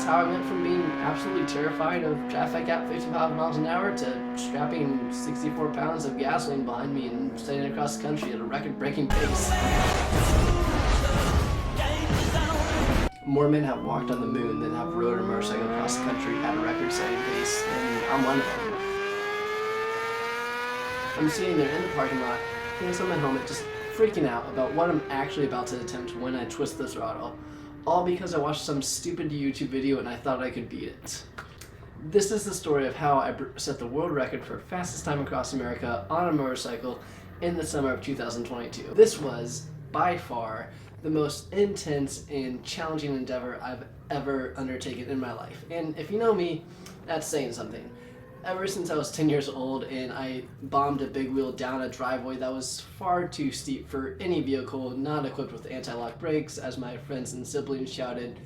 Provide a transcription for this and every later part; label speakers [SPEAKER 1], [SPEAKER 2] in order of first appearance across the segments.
[SPEAKER 1] that's how I went from being absolutely terrified of traffic at 55 miles an hour to strapping 64 pounds of gasoline behind me and staying across the country at a record-breaking pace. More men have walked on the moon than have rode a motorcycle across the country at a record-setting pace, and I'm one of them. I'm sitting there in the parking lot, hands on my helmet, just freaking out about what I'm actually about to attempt when I twist the throttle, all because I watched some stupid YouTube video and I thought I could beat it. This is the story of how I set the world record for fastest time across America on a motorcycle in the summer of 2022. This was, by far, the most intense and challenging endeavor I've ever undertaken in my life. And if you know me, that's saying something. Ever since I was 10 years old and I bombed a big wheel down a driveway that was far too steep for any vehicle not equipped with anti-lock brakes, as my friends and siblings shouted,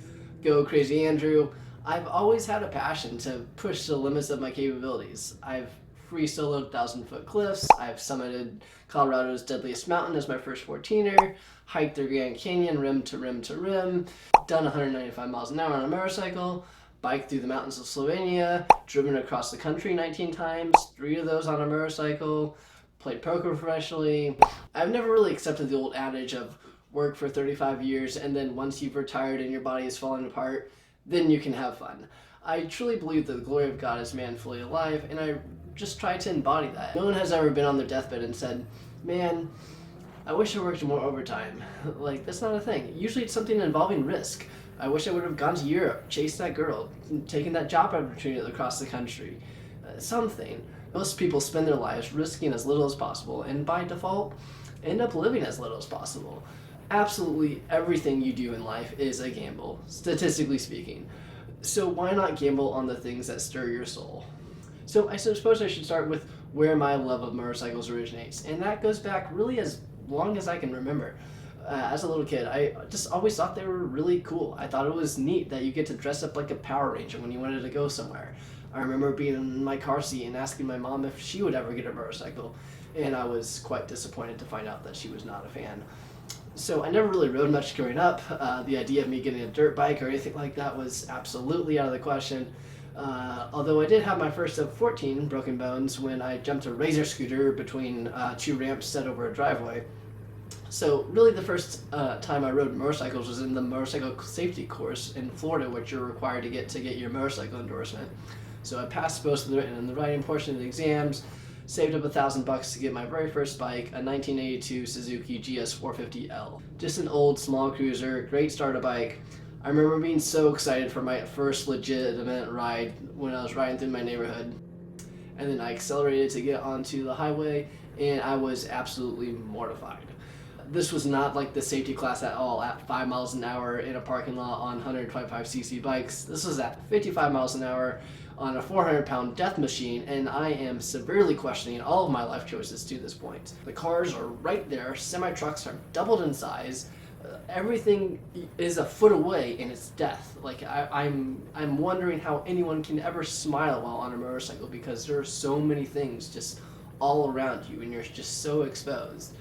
[SPEAKER 1] "Go crazy Andrew," I've always had a passion to push the limits of my capabilities. I've free soloed 1,000-foot cliffs, I've summited Colorado's deadliest mountain as my first 14er, hiked the Grand Canyon rim to rim to rim, done 195 miles an hour on a motorcycle, biked through the mountains of Slovenia, driven across the country 19 times, 3 of those on a motorcycle, played poker professionally. I've never really accepted the old adage of work for 35 years and then once you've retired and your body is falling apart, then you can have fun. I truly believe that the glory of God is man fully alive, and I just try to embody that. No one has ever been on their deathbed and said, "Man, I wish I worked more overtime." Like, that's not a thing. Usually it's something involving risk. I wish I would have gone to Europe, chased that girl, taken that job opportunity across the country. Something. Most people spend their lives risking as little as possible, and by default, end up living as little as possible. Absolutely everything you do in life is a gamble, statistically speaking. So why not gamble on the things that stir your soul? So I suppose I should start with where my love of motorcycles originates, and that goes back really as long as I can remember. As a little kid, I just always thought they were really cool. I thought it was neat that you get to dress up like a Power Ranger when you wanted to go somewhere. I remember being in my car seat and asking my mom if she would ever get a motorcycle, and I was quite disappointed to find out that she was not a fan. So I never really rode much growing up. The idea of me getting a dirt bike or anything like that was absolutely out of the question. Although I did have my first of 14 broken bones when I jumped a razor scooter between 2 ramps set over a driveway. So really the first time I rode motorcycles was in the motorcycle safety course in Florida, which you're required to get your motorcycle endorsement. So I passed both the written and the writing portion of the exams, saved up $1,000 to get my very first bike, a 1982 Suzuki GS 450L. Just an old small cruiser, great starter bike. I remember being so excited for my first legitimate ride when I was riding through my neighborhood. And then I accelerated to get onto the highway, and I was absolutely mortified. This was not like the safety class at all, at 5 miles an hour in a parking lot on 125cc bikes. This was at 55 miles an hour on a 400-pound death machine, and I am severely questioning all of my life choices to this point. The cars are right there, semi-trucks are doubled in size, everything is a foot away and it's death. Like, I'm wondering how anyone can ever smile while on a motorcycle, because there are so many things just all around you and you're just so exposed.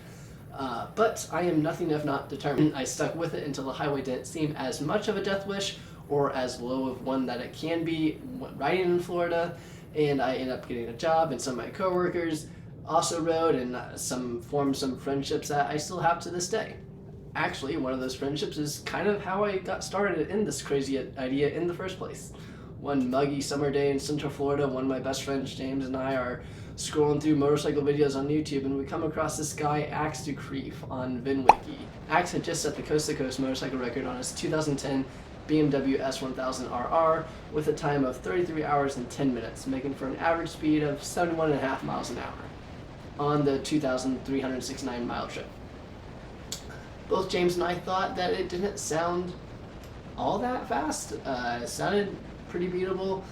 [SPEAKER 1] But I am nothing if not determined. I stuck with it until the highway didn't seem as much of a death wish or as low of one that it can be riding in Florida, and I ended up getting a job, and some of my coworkers also rode and formed some friendships that I still have to this day. Actually, one of those friendships is kind of how I got started in this crazy idea in the first place. One muggy summer day in Central Florida, one of my best friends, James, and I are scrolling through motorcycle videos on YouTube, and we come across this guy, Axe Ducreef, on VinWiki. Axe had just set the coast-to-coast motorcycle record on his 2010 BMW S1000RR with a time of 33 hours and 10 minutes, making for an average speed of 71.5 miles an hour on the 2,369 mile trip. Both James and I thought that it didn't sound all that fast. It sounded pretty beatable.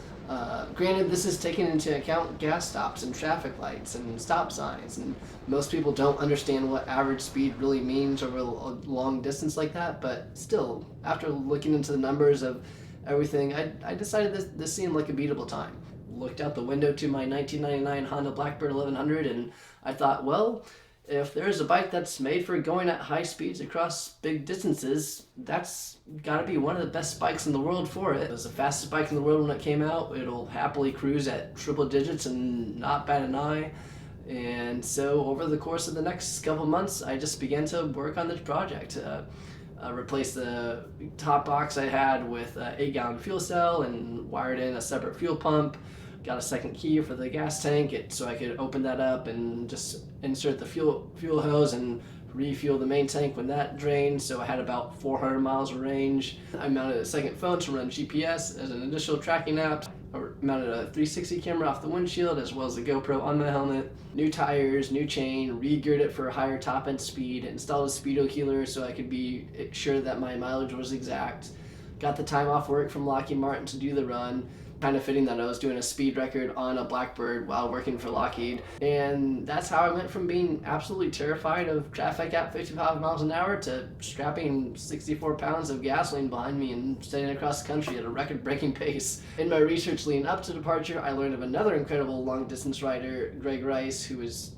[SPEAKER 1] Granted, this is taking into account gas stops and traffic lights and stop signs, and most people don't understand what average speed really means over a long distance like that, but still, after looking into the numbers of everything, I decided this seemed like a beatable time. Looked out the window to my 1999 Honda Blackbird 1100, and I thought, well, If there's a bike that's made for going at high speeds across big distances, that's gotta be one of the best bikes in the world for it. It was the fastest bike in the world when it came out. It'll happily cruise at triple digits and not bat an eye. And so over the course of the next couple months, I just began to work on this project. Replaced the top box I had with an 8-gallon fuel cell and wired in a separate fuel pump. Got a second key for the gas tank so I could open that up and just insert the fuel hose and refuel the main tank when that drained. So I had about 400 miles of range. I mounted a second phone to run GPS as an additional tracking app. I mounted a 360 camera off the windshield as well as a GoPro on my helmet. New tires, new chain, re-geared it for a higher top end speed, installed a speedo healer so I could be sure that my mileage was exact. Got the time off work from Lockheed Martin to do the run. Kind of fitting that I was doing a speed record on a Blackbird while working for Lockheed. And that's how I went from being absolutely terrified of traffic at 55 miles an hour to strapping 64 pounds of gasoline behind me and staying across the country at a record-breaking pace. In my research leading up to departure, I learned of another incredible long-distance rider, Greg Rice, who has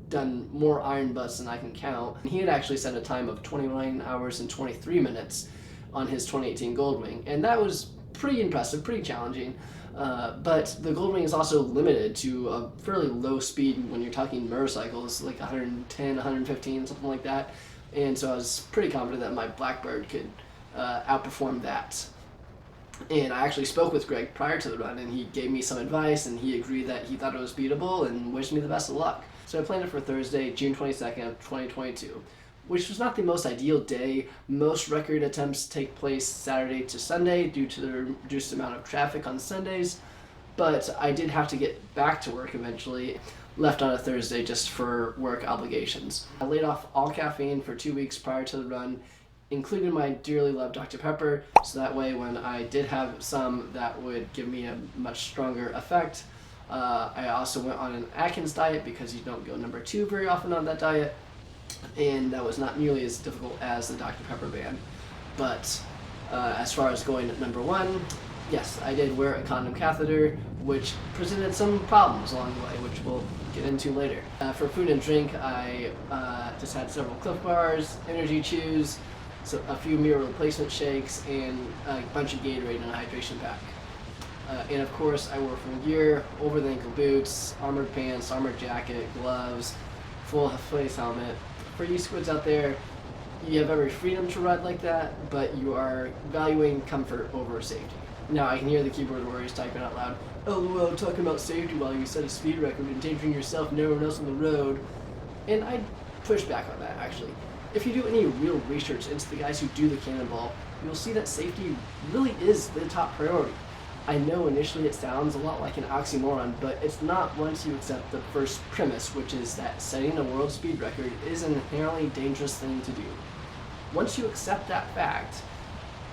[SPEAKER 1] done more iron busts than I can count. He had actually set a time of 29 hours and 23 minutes on his 2018 Goldwing, and that was pretty impressive, pretty challenging. But the Goldwing is also limited to a fairly low speed when you're talking motorcycles, like 110, 115, something like that. And so I was pretty confident that my Blackbird could outperform that. And I actually spoke with Greg prior to the run, and he gave me some advice, and he agreed that he thought it was beatable and wished me the best of luck. So I planned it for Thursday, June 22nd of 2022. Which was not the most ideal day. Most record attempts take place Saturday to Sunday due to the reduced amount of traffic on Sundays, but I did have to get back to work eventually, left on a Thursday just for work obligations. I laid off all caffeine for 2 weeks prior to the run, including my dearly loved Dr. Pepper, so that way when I did have some, that would give me a much stronger effect. I also went on an Atkins diet because you don't go number 2 very often on that diet. And that was not nearly as difficult as the Dr. Pepper ban. But as far as going at number 1, yes, I did wear a condom catheter, which presented some problems along the way, which we'll get into later. For food and drink, I just had several Cliff Bars, energy chews, so a few meal replacement shakes, and a bunch of Gatorade in a hydration pack. And of course, I wore full gear, over-the-ankle boots, armored pants, armored jacket, gloves, full face helmet. For you squids out there, you have every freedom to ride like that, but you are valuing comfort over safety. Now I can hear the keyboard warriors typing out loud, LOL, talking about safety while you set a speed record, endangering yourself and everyone else on the road. And I push back on that, actually. If you do any real research into the guys who do the cannonball, you'll see that safety really is the top priority. I know initially it sounds a lot like an oxymoron, but it's not once you accept the first premise, which is that setting a world speed record is an inherently dangerous thing to do. Once you accept that fact,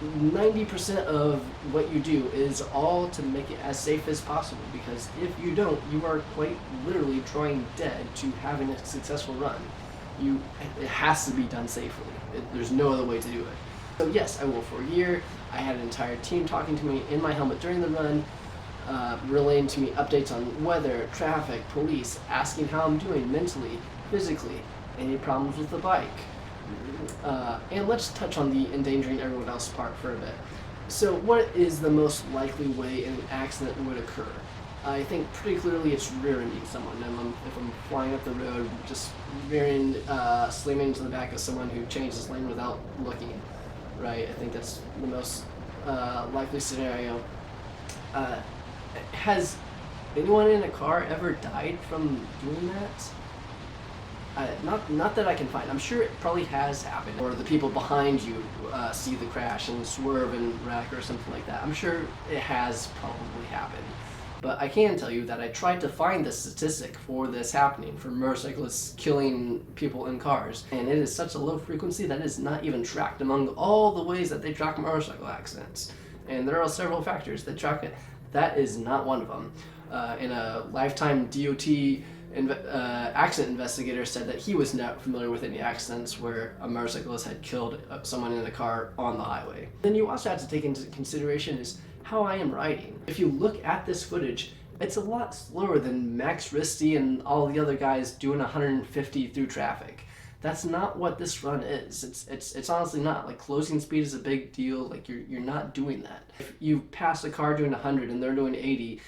[SPEAKER 1] 90% of what you do is all to make it as safe as possible, because if you don't, you are quite literally drawing dead to having a successful run. It has to be done safely. There's no other way to do it. So yes, I wore for a year. I had an entire team talking to me in my helmet during the run, relaying to me updates on weather, traffic, police, asking how I'm doing mentally, physically, any problems with the bike. And let's touch on the endangering everyone else part for a bit. So what is the most likely way an accident would occur? I think pretty clearly it's rear-ending someone. If I'm flying up the road, just slamming into the back of someone who changes lane without looking. Right, I think that's the most likely scenario. Has anyone in a car ever died from doing that? Not that I can find. I'm sure it probably has happened. Or the people behind you see the crash and swerve and wreck or something like that. I'm sure it has probably happened. But I can tell you that I tried to find the statistic for this happening, for motorcyclists killing people in cars. And it is such a low frequency that it is not even tracked among all the ways that they track motorcycle accidents. And there are several factors that track it. That is not one of them. In a lifetime DOT accident investigator said that he was not familiar with any accidents where a motorcyclist had killed someone in a car on the highway. Then you also have to take into consideration is how I am riding. If you look at this footage, It's a lot slower than Max Risty and all the other guys doing 150 through traffic. That's not what this run is. It's honestly not. Like, closing speed is a big deal. Like, you're not doing that. If you pass a car doing 100 and they're doing 80,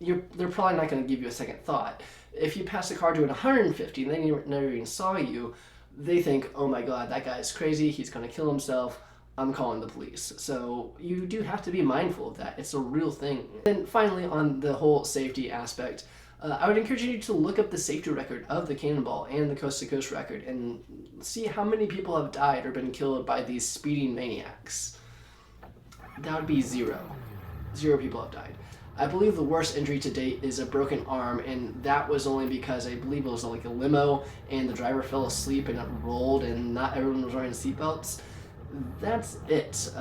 [SPEAKER 1] they're probably not going to give you a second thought. If you pass a car doing 150 and they never even saw you, they think, oh my god, that guy's crazy, he's going to kill himself, I'm calling the police. So you do have to be mindful of that. It's a real thing. And finally, on the whole safety aspect, I would encourage you to look up the safety record of the Cannonball and the Coast to Coast record and see how many people have died or been killed by these speeding maniacs. That would be 0. 0 people have died. I believe the worst injury to date is a broken arm, and that was only because I believe it was like a limo and the driver fell asleep and it rolled and not everyone was wearing seatbelts. That's it.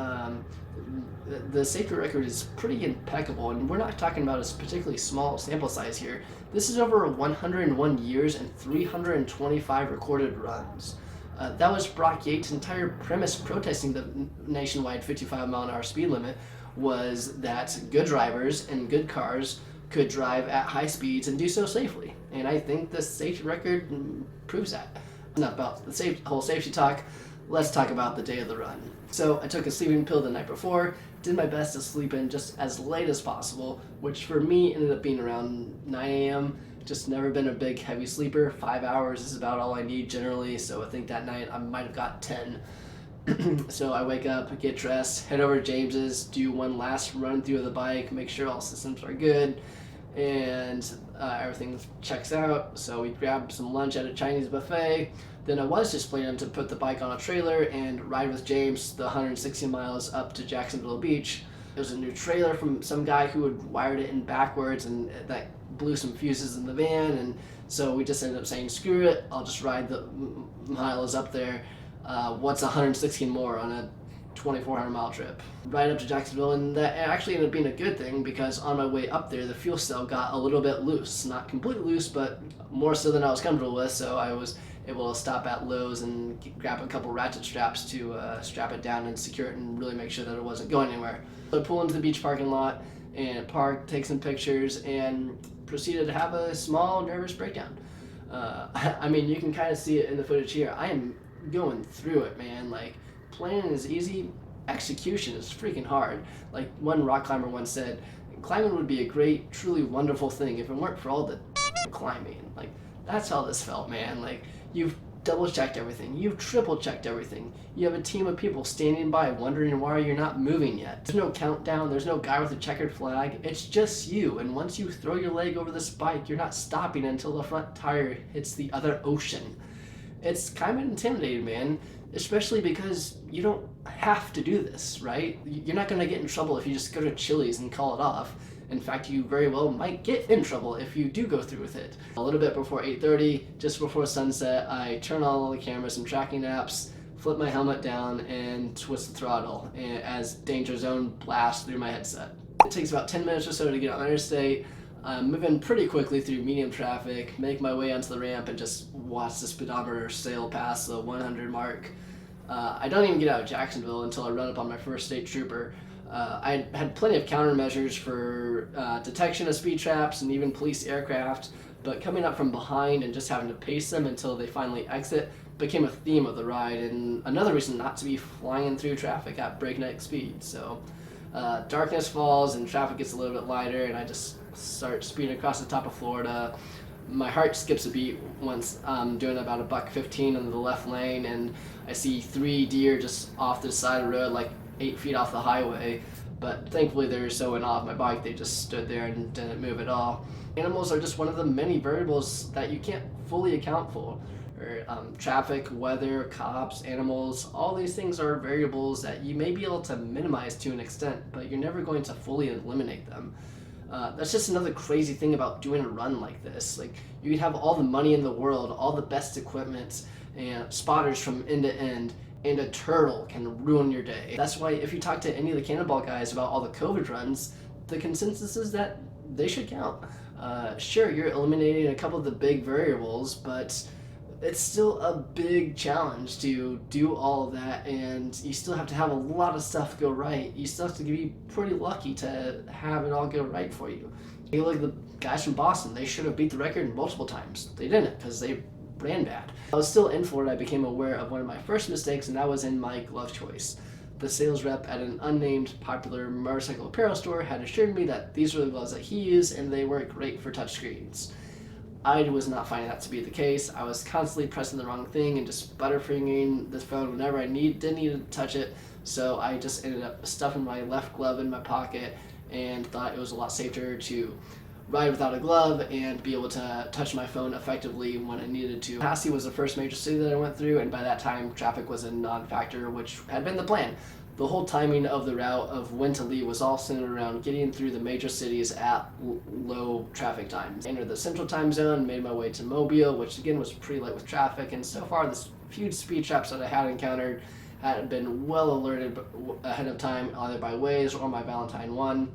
[SPEAKER 1] The safety record is pretty impeccable, and we're not talking about a particularly small sample size here. This is over 101 years and 325 recorded runs. That was Brock Yates' entire premise protesting the nationwide 55-mile-an-hour speed limit, was that good drivers and good cars could drive at high speeds and do so safely. And I think the safety record proves that. Enough about the whole safety talk. Let's talk about the day of the run. So I took a sleeping pill the night before, did my best to sleep in just as late as possible, which for me ended up being around 9 a.m. Just never been a big heavy sleeper. 5 hours is about all I need generally, so I think that night I might have got 10. So I wake up, get dressed, head over to James's, do one last run through of the bike, make sure all systems are good, and everything checks out. So we grab some lunch at a Chinese buffet. Then I was just planning to put the bike on a trailer and ride with James the 160 miles up to Jacksonville Beach. It was a new trailer from some guy who had wired it in backwards, and that blew some fuses in the van, and so we just ended up saying, screw it, I'll just ride the miles up there. What's 116 more on a 2,400 mile trip? Right up to Jacksonville, and that actually ended up being a good thing, because on my way up there, the fuel cell got a little bit loose. Not completely loose, but more so than I was comfortable with, so I was able to stop at Lowe's and grab a couple ratchet straps to strap it down and secure it and really make sure that it wasn't going anywhere. So I pull into the beach parking lot and park, take some pictures, and proceeded to have a small nervous breakdown. I mean, you can kind of see it in the footage here. I am going through it, man. Like, planning is easy, execution is freaking hard. Like one rock climber once said, climbing would be a great, truly wonderful thing if it weren't for all the climbing. Like, that's how this felt, man. Like, you've double-checked everything, you've triple-checked everything, you have a team of people standing by wondering why you're not moving yet. There's no countdown, there's no guy with a checkered flag, it's just you, and once you throw your leg over the spike, you're not stopping until the front tire hits the other ocean. It's kind of intimidating, man, especially because you don't have to do this, right? You're not going to get in trouble if you just go to Chili's and call it off. In fact, you very well might get in trouble if you do go through with it. A little bit before 8:30, just before sunset, I turn on all the cameras and tracking apps, flip my helmet down, and twist the throttle as Danger Zone blasts through my headset. It takes about 10 minutes or so to get on the interstate. I'm moving pretty quickly through medium traffic, make my way onto the ramp, and just watch the speedometer sail past the 100 mark. I don't even get out of Jacksonville until I run up on my first state trooper. I had plenty of countermeasures for detection of speed traps and even police aircraft, but coming up from behind and just having to pace them until they finally exit became a theme of the ride, and another reason not to be flying through traffic at breakneck speed. So darkness falls and traffic gets a little bit lighter, and I just start speeding across the top of Florida. My heart skips a beat once I'm doing about $1.15 in the left lane, and I see 3 deer just off the side of the road, like 8 feet off the highway. But thankfully they were so in awe of my bike, they just stood there and didn't move at all. Animals are just one of the many variables that you can't fully account for. Traffic, weather, cops, animals, all these things are variables that you may be able to minimize to an extent, but you're never going to fully eliminate them. That's just another crazy thing about doing a run like this. Like, you could have all the money in the world, all the best equipment, and spotters from end to end, and a turtle can ruin your day. That's why if you talk to any of the Cannonball guys about all the COVID runs, the consensus is that they should count. Sure, you're eliminating a couple of the big variables, but it's still a big challenge to do all of that, and you still have to have a lot of stuff go right. You still have to be pretty lucky to have it all go right for you. You look at the guys from Boston, they should have beat the record multiple times. They didn't because they ran bad. I was still in Florida, I became aware of one of my first mistakes, and that was in my glove choice. The sales rep at an unnamed popular motorcycle apparel store had assured me that these were the gloves that he used and they weren't great for touchscreens. I was not finding that to be the case. I was constantly pressing the wrong thing and just butterfingering the phone whenever I didn't need to touch it, so I just ended up stuffing my left glove in my pocket and thought it was a lot safer to ride without a glove and be able to touch my phone effectively when I needed to. Tallahassee was the first major city that I went through, and by that time traffic was a non-factor, which had been the plan. The whole timing of the route of when to leave was all centered around getting through the major cities at low traffic times. I entered the central time zone, made my way to Mobile, which again was pretty light with traffic, and so far the few speed traps that I had encountered had been well alerted ahead of time, either by Waze or my Valentine 1.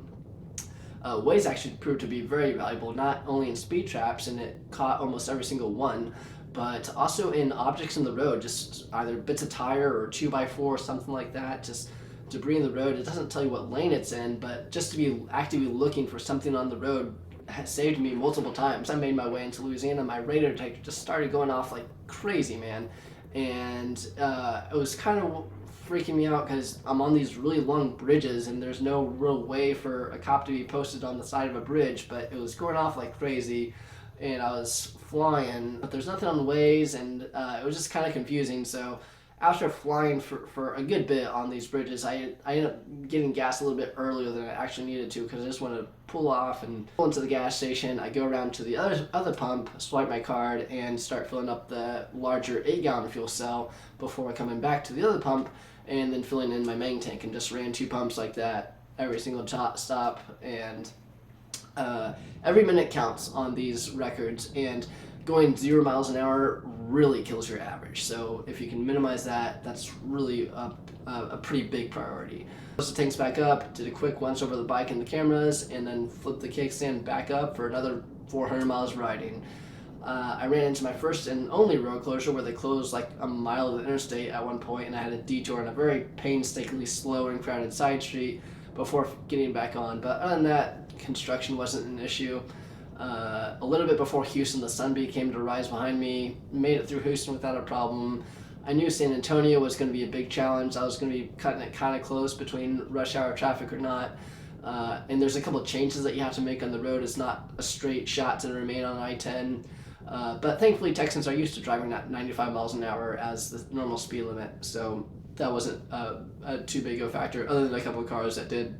[SPEAKER 1] Waze actually proved to be very valuable, not only in speed traps, and it caught almost every single one, but also in objects in the road, just either bits of tire or 2x4 or something like that, just debris in the road. It doesn't tell you what lane it's in, but just to be actively looking for something on the road has saved me multiple times. I made my way into Louisiana, my radar detector just started going off like crazy, man, and it was kind of freaking me out because I'm on these really long bridges and there's no real way for a cop to be posted on the side of a bridge, but it was going off like crazy and I was flying, but there's nothing on the Waze, and it was just kind of confusing. So after flying for a good bit on these bridges, I ended up getting gas a little bit earlier than I actually needed to because I just wanted to pull off and pull into the gas station. I go around to the other pump, swipe my card, and start filling up the larger 8-gallon fuel cell before coming back to the other pump and then filling in my main tank, and just ran 2 pumps like that every single stop. And every minute counts on these records, and going 0 miles an hour really kills your average. So if you can minimize that, that's really a pretty big priority. Close the tanks back up, did a quick once over the bike and the cameras, and then flipped the kickstand back up for another 400 miles riding. I ran into my first and only road closure where they closed like a mile of the interstate at one point, and I had a detour on a very painstakingly slow and crowded side street before getting back on. But other than that, construction wasn't an issue. A little bit before Houston, the Sunbee came to rise behind me, made it through Houston without a problem. I knew San Antonio was going to be a big challenge. I was going to be cutting it kind of close between rush hour traffic or not. And there's a couple of changes that you have to make on the road. It's not a straight shot to remain on I-10. But thankfully, Texans are used to driving at 95 miles an hour as the normal speed limit, so that wasn't too big of a factor, other than a couple of cars that did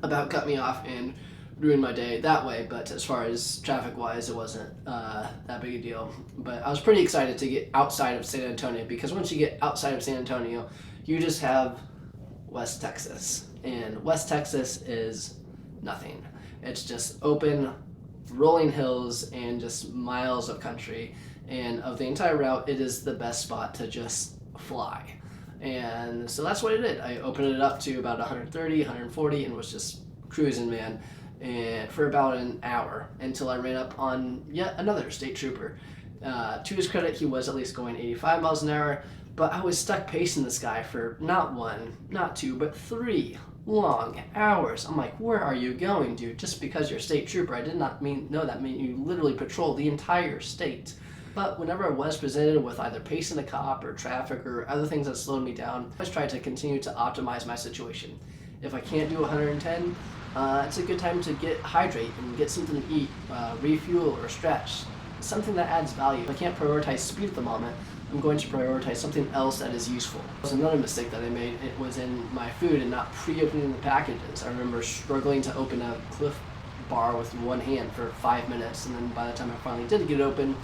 [SPEAKER 1] about cut me off and ruin my day that way. But as far as traffic-wise, it wasn't that big a deal. But I was pretty excited to get outside of San Antonio, because once you get outside of San Antonio, you just have West Texas, and West Texas is nothing. It's just open, rolling hills and just miles of country, and of the entire route it is the best spot to just fly. And so that's what I did. I opened it up to about 130, 140 and was just cruising, man, and for about an hour until I ran up on yet another state trooper. To his credit, he was at least going 85 miles an hour, but I was stuck pacing this guy for not 1, not 2, but 3 long hours. I'm like, where are you going, dude? Just because you're a state trooper, I did not know that meant you literally patrol the entire state. But whenever I was presented with either pacing a cop or traffic or other things that slowed me down, I always tried to continue to optimize my situation. If I can't do 110, it's a good time to hydrate and get something to eat, refuel or stretch, something that adds value. If I can't prioritize speed at the moment, I'm going to prioritize something else that is useful. That was another mistake that I made. It was in my food and not pre-opening the packages. I remember struggling to open a Clif Bar with one hand for 5 minutes, and then by the time I finally did get it open,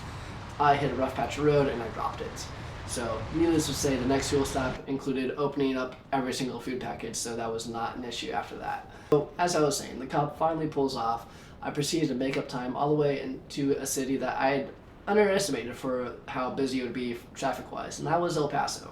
[SPEAKER 1] I hit a rough patch of road and I dropped it. So needless to say, the next fuel stop included opening up every single food package, so that was not an issue after that. So as I was saying, the cop finally pulls off. I proceeded to make up time all the way into a city that I had underestimated for how busy it would be traffic-wise, and that was El Paso.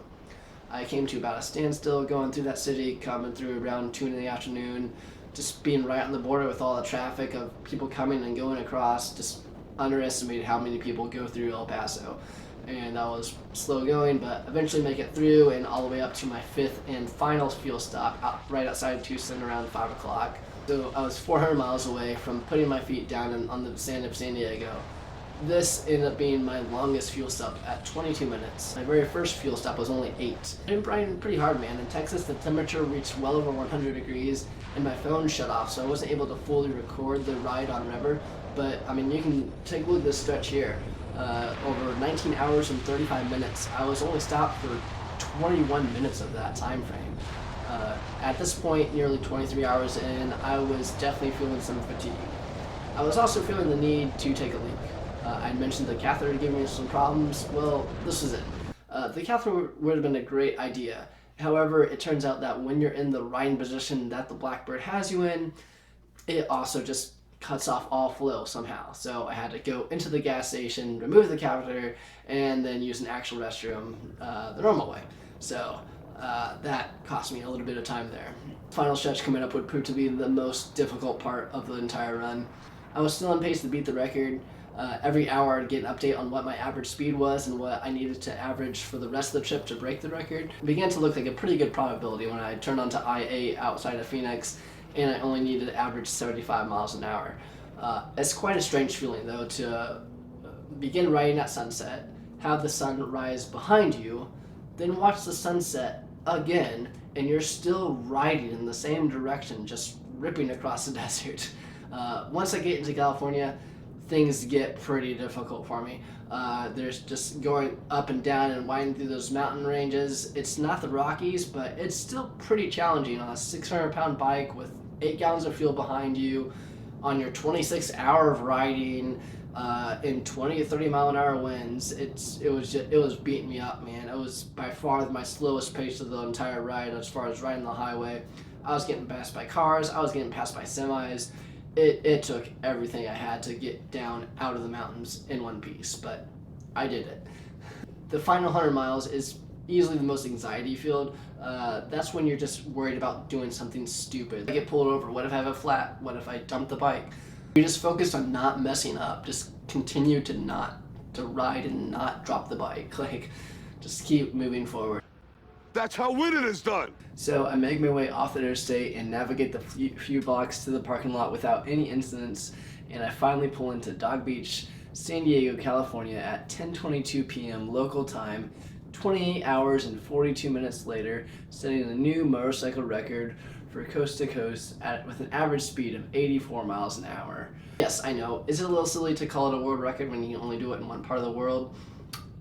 [SPEAKER 1] I came to about a standstill going through that city, coming through around 2 in the afternoon, just being right on the border with all the traffic of people coming and going across. Just underestimated how many people go through El Paso, and I was slow going, but eventually make it through and all the way up to my 5th and final fuel stop right outside of Tucson around 5 o'clock. So I was 400 miles away from putting my feet down on the sand of San Diego. This ended up being my longest fuel stop at 22 minutes. My very first fuel stop was only 8. I've been riding pretty hard, man. In Texas, the temperature reached well over 100 degrees, and my phone shut off, so I wasn't able to fully record the ride on River. But, I mean, you can take a look at this stretch here. Over 19 hours and 35 minutes. I was only stopped for 21 minutes of that time frame. At this point, nearly 23 hours in, I was definitely feeling some fatigue. I was also feeling the need to take a leak. I mentioned the catheter giving me some problems. Well, this was it. The catheter would have been a great idea. However, it turns out that when you're in the riding position that the Blackbird has you in, it also just cuts off all flow somehow. So I had to go into the gas station, remove the catheter, and then use an actual restroom the normal way. So that cost me a little bit of time there. Final stretch coming up would prove to be the most difficult part of the entire run. I was still on pace to beat the record. Every hour I'd get an update on what my average speed was and what I needed to average for the rest of the trip to break the record. It began to look like a pretty good probability when I turned onto I-8 outside of Phoenix, and I only needed to average 75 miles an hour. It's quite a strange feeling, though, to begin riding at sunset, have the sun rise behind you, then watch the sunset again, and you're still riding in the same direction, just ripping across the desert. Once I get into California, things get pretty difficult for me. There's just going up and down and winding through those mountain ranges. It's not the Rockies, but it's still pretty challenging on a 600-pound bike with 8 gallons of fuel behind you, on your 26-hour of riding, in 20 to 30 mile an hour winds. It was beating me up, man. It was by far my slowest pace of the entire ride as far as riding the highway. I was getting passed by cars. I was getting passed by semis. It took everything I had to get down out of the mountains in one piece, but I did it. The final 100 miles is easily the most anxiety-filled. That's when you're just worried about doing something stupid. I get pulled over. What if I have a flat? What if I dump the bike? You're just focused on not messing up. Just continue to ride and not drop the bike. Like, just keep moving forward.
[SPEAKER 2] That's how winning is done.
[SPEAKER 1] So I make my way off the interstate and navigate the few blocks to the parking lot without any incidents, and I finally pull into Dog Beach, San Diego, California at 10:22 p.m. local time, 28 hours and 42 minutes later, setting a new motorcycle record for coast to coast with an average speed of 84 miles an hour. Yes, I know, is it a little silly to call it a world record when you can only do it in one part of the world?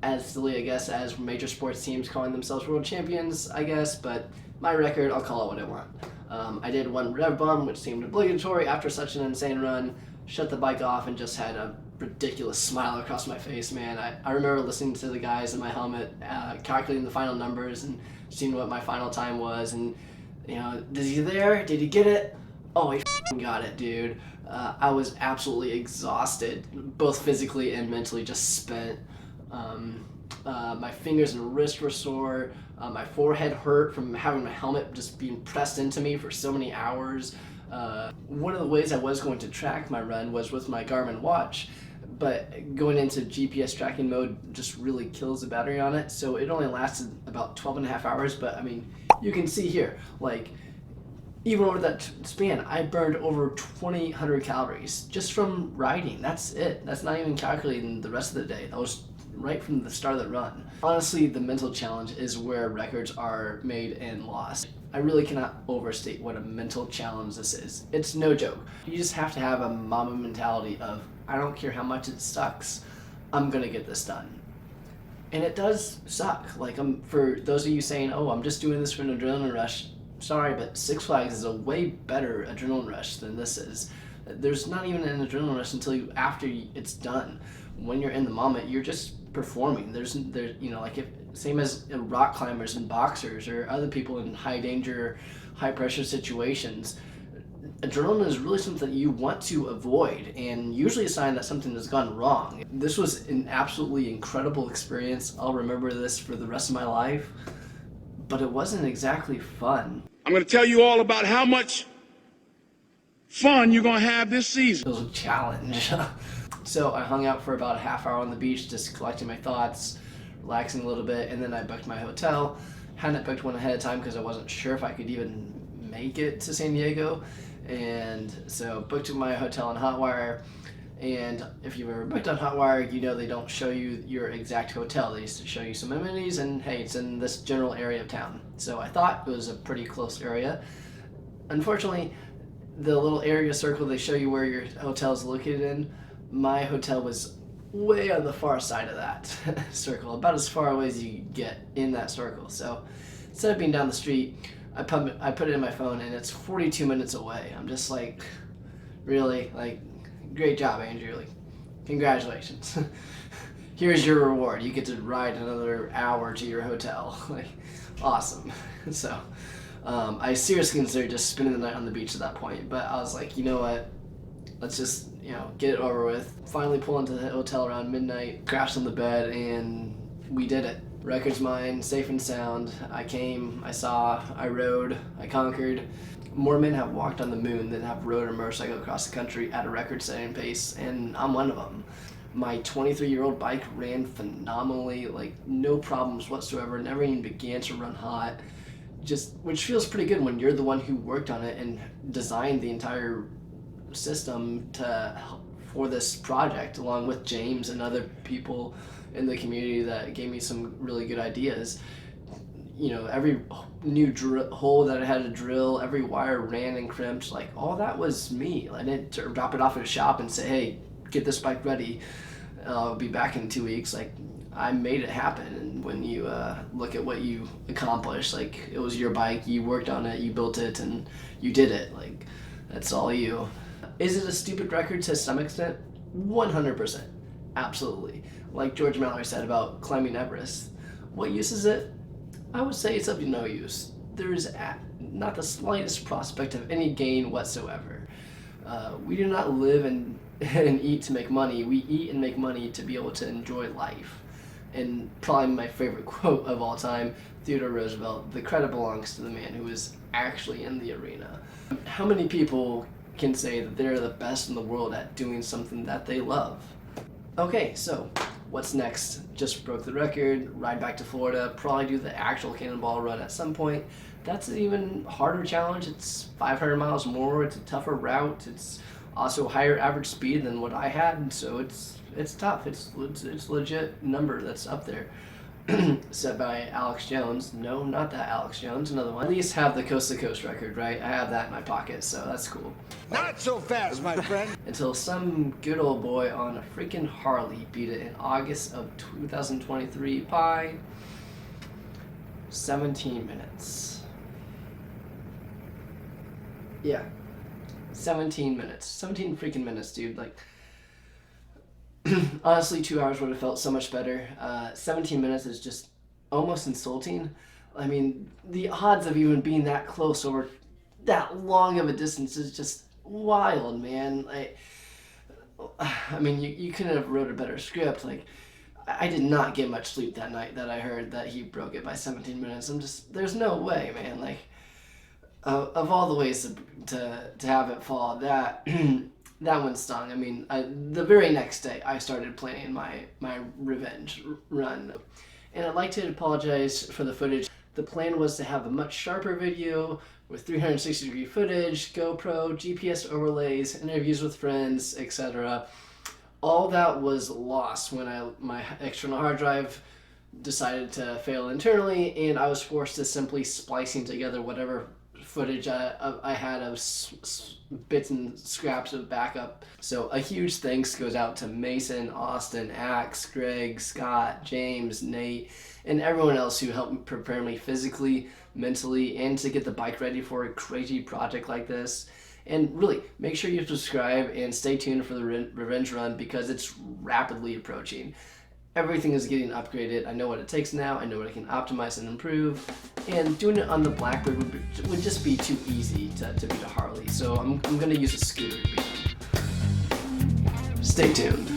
[SPEAKER 1] As silly, I guess, as major sports teams calling themselves world champions, I guess, but my record, I'll call it what I want. I did one rev bump, which seemed obligatory after such an insane run, shut the bike off, and just had a ridiculous smile across my face, man. I remember listening to the guys in my helmet, calculating the final numbers and seeing what my final time was, and, you know, is he there? Did he get it? Oh, he got it, dude. I was absolutely exhausted, both physically and mentally, just spent. My fingers and wrist were sore. My forehead hurt from having my helmet just being pressed into me for so many hours. One of the ways I was going to track my run was with my Garmin watch, but going into GPS tracking mode just really kills the battery on it, so it only lasted about 12 and a half hours, but I mean, you can see here, like, even over that span, I burned over 2,800 calories just from riding. That's it. That's not even calculating the rest of the day. That was right from the start of the run. Honestly, the mental challenge is where records are made and lost. I really cannot overstate what a mental challenge this is. It's no joke. You just have to have a mama mentality of, I don't care how much it sucks, I'm gonna get this done. And it does suck. Like, for those of you saying, oh, I'm just doing this for an adrenaline rush, sorry, but Six Flags is a way better adrenaline rush than this is. There's not even an adrenaline rush until after it's done. When you're in the moment, you're just performing. There's you know, like, if same as rock climbers and boxers or other people in high danger, high pressure situations. Adrenaline is really something that you want to avoid, and usually a sign that something has gone wrong. This was an absolutely incredible experience. I'll remember this for the rest of my life, but it wasn't exactly fun.
[SPEAKER 2] I'm going to tell you all about how much fun you're going to have this season.
[SPEAKER 1] It was a challenge. So I hung out for about a half hour on the beach, just collecting my thoughts, relaxing a little bit, and then I booked my hotel. Hadn't booked one ahead of time because I wasn't sure if I could even make it to San Diego. And so booked my hotel on Hotwire. And if you've ever booked on Hotwire, you know they don't show you your exact hotel. They used to show you some amenities and hey, it's in this general area of town. So I thought it was a pretty close area. Unfortunately, the little area circle they show you where your hotel is located in, my hotel was way on the far side of that circle, about as far away as you get in that circle. So instead of being down the street, I put it in my phone and it's 42 minutes away. I'm just like, really? Like, great job, Andrew. Like, congratulations. Here's your reward. You get to ride another hour to your hotel. Like, awesome. So I seriously considered just spending the night on the beach at that point, but I was like, you know what? Let's just, get it over with. Finally pull into the hotel around midnight, crashed on the bed, and we did it. Record's mine, safe and sound. I came, I saw, I rode, I conquered. More men have walked on the moon than have rode a motorcycle across the country at a record-setting pace, and I'm one of them. My 23-year-old bike ran phenomenally, like no problems whatsoever, never even began to run hot. Which feels pretty good when you're the one who worked on it and designed the entire system for this project, along with James and other people in the community that gave me some really good ideas. Every new hole that I had to drill, every wire ran and crimped, like all that was me. I didn't drop it off at a shop and say, hey, get this bike ready, I'll be back in 2 weeks. Like, I made it happen. And when you look at what you accomplished, like it was your bike, you worked on it, you built it, and you did it. Like, that's all you. Is it a stupid record to some extent? 100%. Absolutely. Like George Mallory said about climbing Everest. What use is it? I would say it's of no use. There is not the slightest prospect of any gain whatsoever. We do not live and eat to make money. We eat and make money to be able to enjoy life. And probably my favorite quote of all time, Theodore Roosevelt, the credit belongs to the man who is actually in the arena. How many people can say that they're the best in the world at doing something that they love? Okay, so what's next? Just broke the record, ride back to Florida, probably do the actual Cannonball Run at some point. That's an even harder challenge. It's 500 miles more, it's a tougher route, it's also higher average speed than what I had, and so it's tough. It's legit number that's up there. Set by Alex Jones. No, not that Alex Jones, another one. At least have the coast to coast record, right? I have that in my pocket, so that's cool.
[SPEAKER 3] Not so fast, my friend.
[SPEAKER 1] Until some good old boy on a freaking Harley beat it in August of 2023 by 17 minutes. Yeah, 17 minutes. 17 freaking minutes, dude. Like, honestly, 2 hours would have felt so much better. 17 minutes is just almost insulting. I mean, the odds of even being that close over that long of a distance is just wild, man. I mean, you couldn't have wrote a better script. Like, I did not get much sleep that night that I heard that he broke it by 17 minutes. There's no way, man. Like, of all the ways to have it fall, that that one stung. I mean, the very next day, I started planning my revenge run. And I'd like to apologize for the footage. The plan was to have a much sharper video with 360-degree footage, GoPro, GPS overlays, interviews with friends, etc. All that was lost when my external hard drive decided to fail internally, and I was forced to simply splicing together whatever footage I had of bits and scraps of backup. So a huge thanks goes out to Mason, Austin, Axe, Greg, Scott, James, Nate, and everyone else who helped prepare me physically, mentally, and to get the bike ready for a crazy project like this. And really, make sure you subscribe and stay tuned for the revenge run because it's rapidly approaching. Everything is getting upgraded. I know what it takes now. I know what I can optimize and improve. And doing it on the Blackbird would just be too easy to beat a Harley. So I'm going to use a scooter to beat them. Stay tuned.